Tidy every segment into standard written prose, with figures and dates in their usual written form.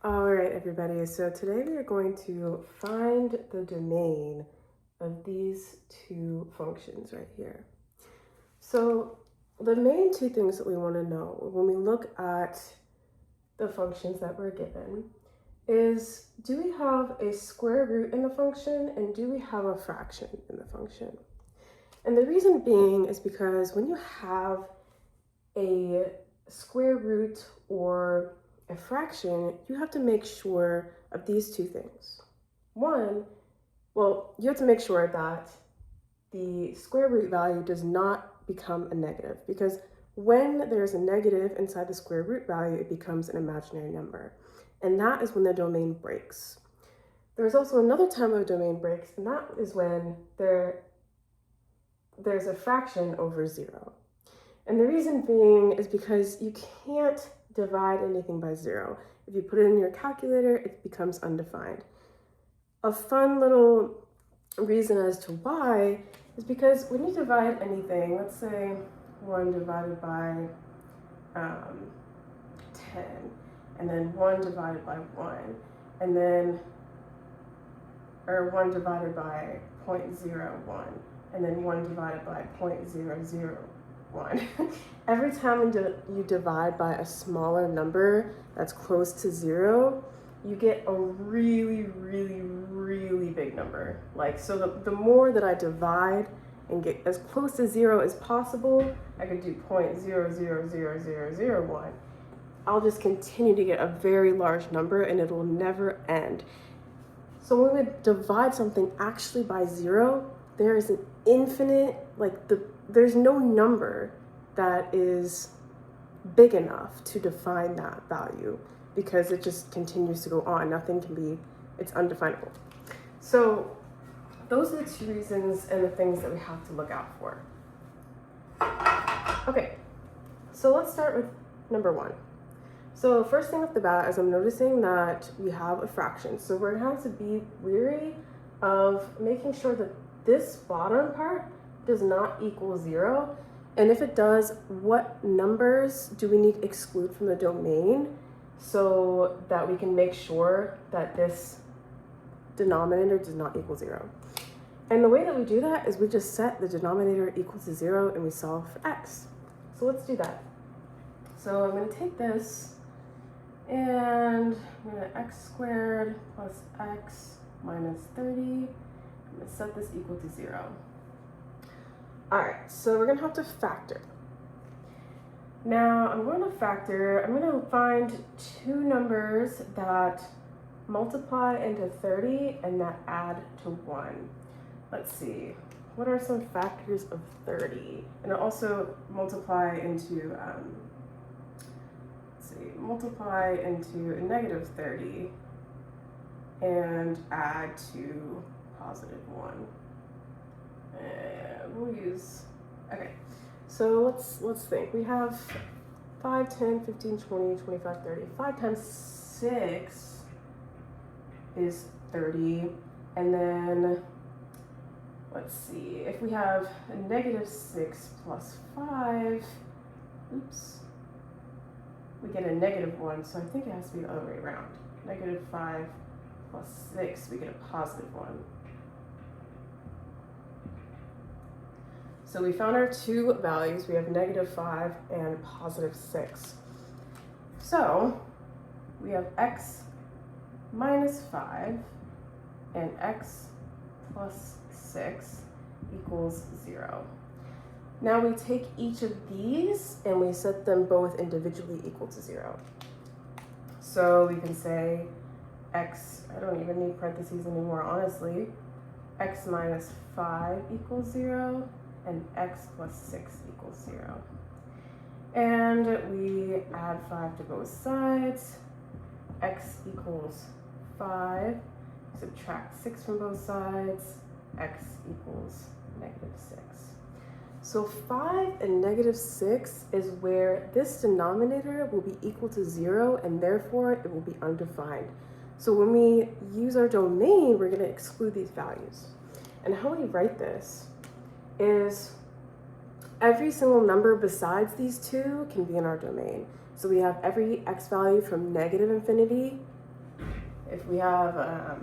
All right, everybody. So today we are going to find the domain of these two functions right here. So the main two things that we want to know when we look at the functions that we're given is, do we have a square root in the function and do we have a fraction in the function? And the reason being is because when you have a square root or a fraction, you have to make sure of these two things. One, you have to make sure that the square root value does not become a negative, because when there's a negative inside the square root value, it becomes an imaginary number. And that is when the domain breaks. There's also another time when the domain breaks, and that is when there's a fraction over 0. And the reason being is because you can't divide anything by 0. If you put it in your calculator, it becomes undefined. A fun little reason as to why is because when you divide anything, let's say 1 divided by 10, and then 1 divided by 1, and then, or 1 divided by 0.01, and then 1 divided by 0.001. Every time you divide by a smaller number that's close to 0, you get a really, really, really big number. Like, so the more that I divide and get as close to 0 as possible, I could do 0.000001. I'll just continue to get a very large number and it will never end. So when we divide something actually by 0, there is an infinite, there's no number that is big enough to define that value, because it just continues to go on. Nothing can be, it's undefinable. So those are the two reasons and the things that we have to look out for. Okay, so let's start with number 1. So first thing off the bat is I'm noticing that we have a fraction. So we're gonna have to be wary of making sure that this bottom part does not equal 0. And if it does, what numbers do we need to exclude from the domain so that we can make sure that this denominator does not equal 0? And the way that we do that is we just set the denominator equal to 0 and we solve for x. So let's do that. So I'm going to take this and I'm going to x squared plus x minus 30. I'm going to set this equal to 0. All right, so we're going to have to factor. Now I'm going to find two numbers that multiply into 30 and that add to 1. Let's see, what are some factors of 30? And also multiply into, multiply into a negative 30 and add to positive 1. And we'll use, okay, so let's think. We have 5, 10, 15, 20, 25, 30. 5 times 6 is 30. And then, let's see, if we have a negative 6 plus 5, we get a negative 1, so I think it has to be the other way around. Negative 5 plus 6, we get a positive 1. So we found our two values. We have negative 5 and positive 6. So we have x minus 5 and x plus 6 equals 0. Now we take each of these and we set them both individually equal to 0. So we can say x, I don't even need parentheses anymore, honestly. X minus 5 equals 0. And x plus 6 equals 0. And we add 5 to both sides. X equals 5. Subtract 6 from both sides. X equals negative 6. So 5 and negative 6 is where this denominator will be equal to 0, and therefore it will be undefined. So when we use our domain, we're going to exclude these values. And how we write this is every single number besides these two can be in our domain. So we have every x value from negative infinity if we have a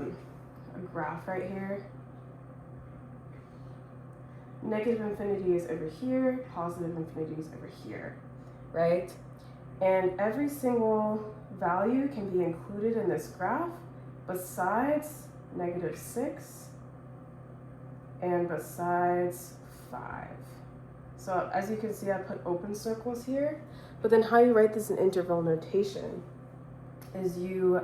graph right here, negative infinity is over here, positive infinity is over here, right? And every single value can be included in this graph besides -6 and besides 5. So as you can see, I put open circles here, but then how you write this in interval notation is you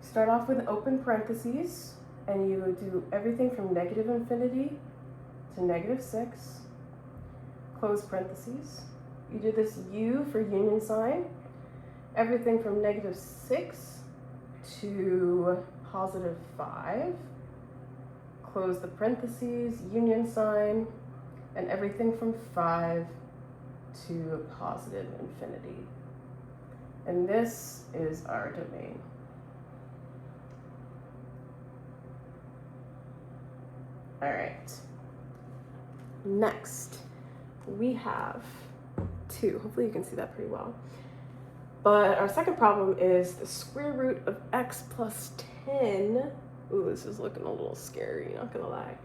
start off with open parentheses, and you do everything from negative infinity to -6, close parentheses. You do this U for union sign, everything from -6 to +5, close the parentheses, union sign, and everything from 5 to positive infinity. And this is our domain. All right. Next, we have 2. Hopefully you can see that pretty well. But our second problem is the square root of x plus 10. Ooh, this is looking a little scary, not gonna lie.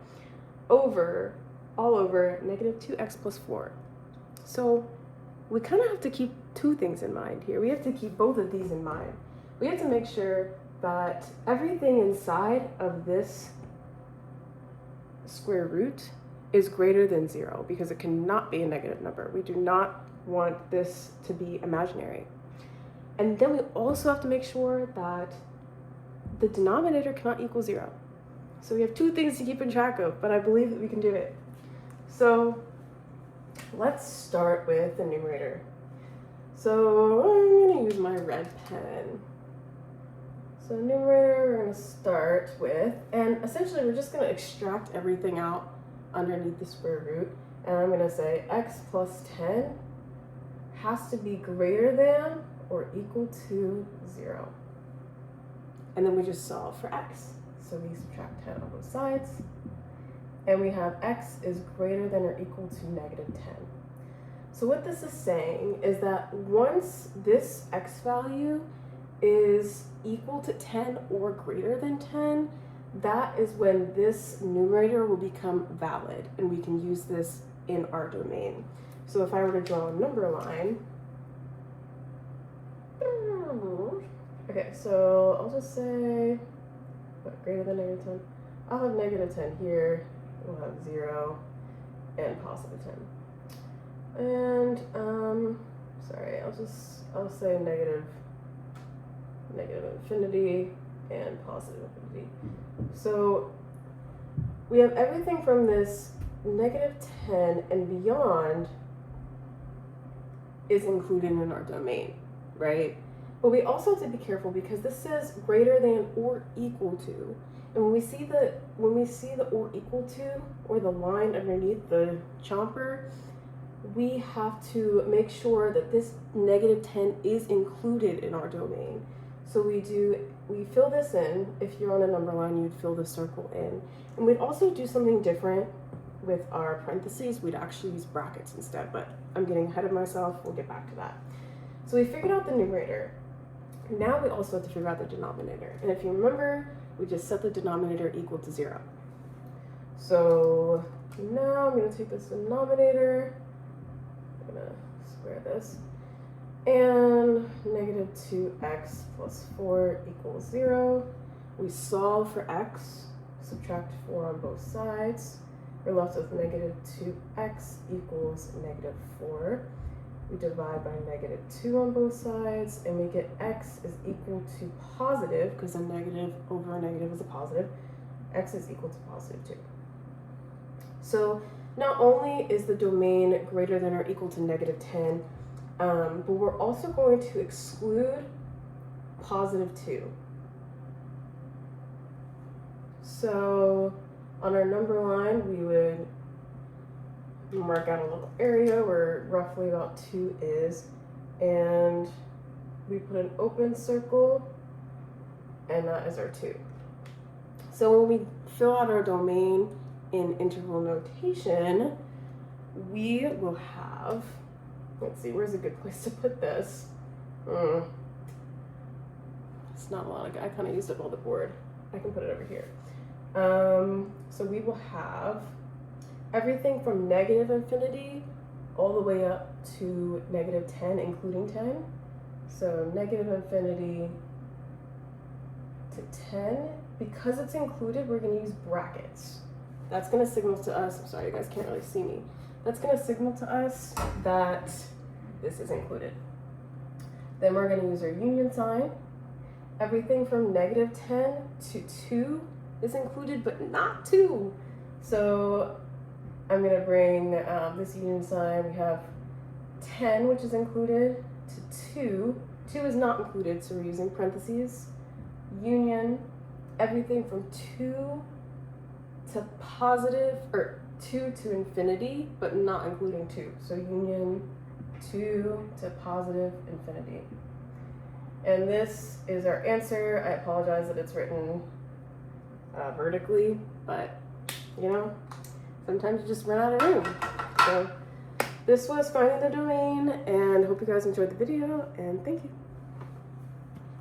All over -2x plus 4. So we kind of have to keep 2 things in mind here. We have to keep both of these in mind. We have to make sure that everything inside of this square root is greater than 0, because it cannot be a negative number. We do not want this to be imaginary. And then we also have to make sure that the denominator cannot equal 0. So we have 2 things to keep in track of, but I believe that we can do it. So let's start with the numerator. So I'm gonna use my red pen. So numerator, we're gonna start with, and essentially we're just gonna extract everything out underneath the square root. And I'm gonna say x plus 10 has to be greater than or equal to 0. And then we just solve for x. So we subtract 10 on both sides. And we have x is greater than or equal to -10. So what this is saying is that once this x value is equal to 10 or greater than 10, that is when this numerator will become valid, and we can use this in our domain. So if I were to draw a number line, okay, so I'll just say, what, greater than -10? I'll have -10 here, we'll have 0 and +10. And, sorry, I'll say negative infinity and positive infinity. So we have everything from this -10 and beyond is included in our domain, right? But we also have to be careful because this says greater than or equal to. And when we see the or equal to, or the line underneath the chomper, we have to make sure that this -10 is included in our domain. So we fill this in. If you're on a number line, you'd fill the circle in. And we'd also do something different with our parentheses. We'd actually use brackets instead, but I'm getting ahead of myself. We'll get back to that. So we figured out the numerator. Now we also have to figure out the denominator. And if you remember, we just set the denominator equal to 0. So now I'm going to take this denominator, I'm going to square this, and -2x plus 4 equals 0. We solve for x, subtract 4 on both sides. We're left with -2x equals -4. We divide by -2 on both sides, and we get x is equal to positive, because a negative over a negative is a positive. X is equal to +2. So not only is the domain greater than or equal to -10, but we're also going to exclude +2. So on our number line, we would mark out a little area where roughly about 2 is, and we put an open circle, and that is our 2. So when we fill out our domain in interval notation, we will have, let's see, where's a good place to put this? It's It's not a lot. I kind of used up all the board. I can put it over here. So we will have everything from negative infinity all the way up to negative 10, including 10. So negative infinity to 10. Because it's included, we're going to use brackets. That's going to signal to us, I'm sorry, you guys can't really see me. That's going to signal to us that this is included. Then we're going to use our union sign. Everything from negative 10 to 2 is included, but not 2. So I'm going to bring this union sign. We have 10, which is included, to 2. 2 is not included, so we're using parentheses. Union, everything from 2 to positive, or 2 to infinity, but not including 2. So union 2 to positive infinity. And this is our answer. I apologize that it's written vertically, but you know, sometimes you just run out of room. So this was finding the domain, and hope you guys enjoyed the video, and thank you.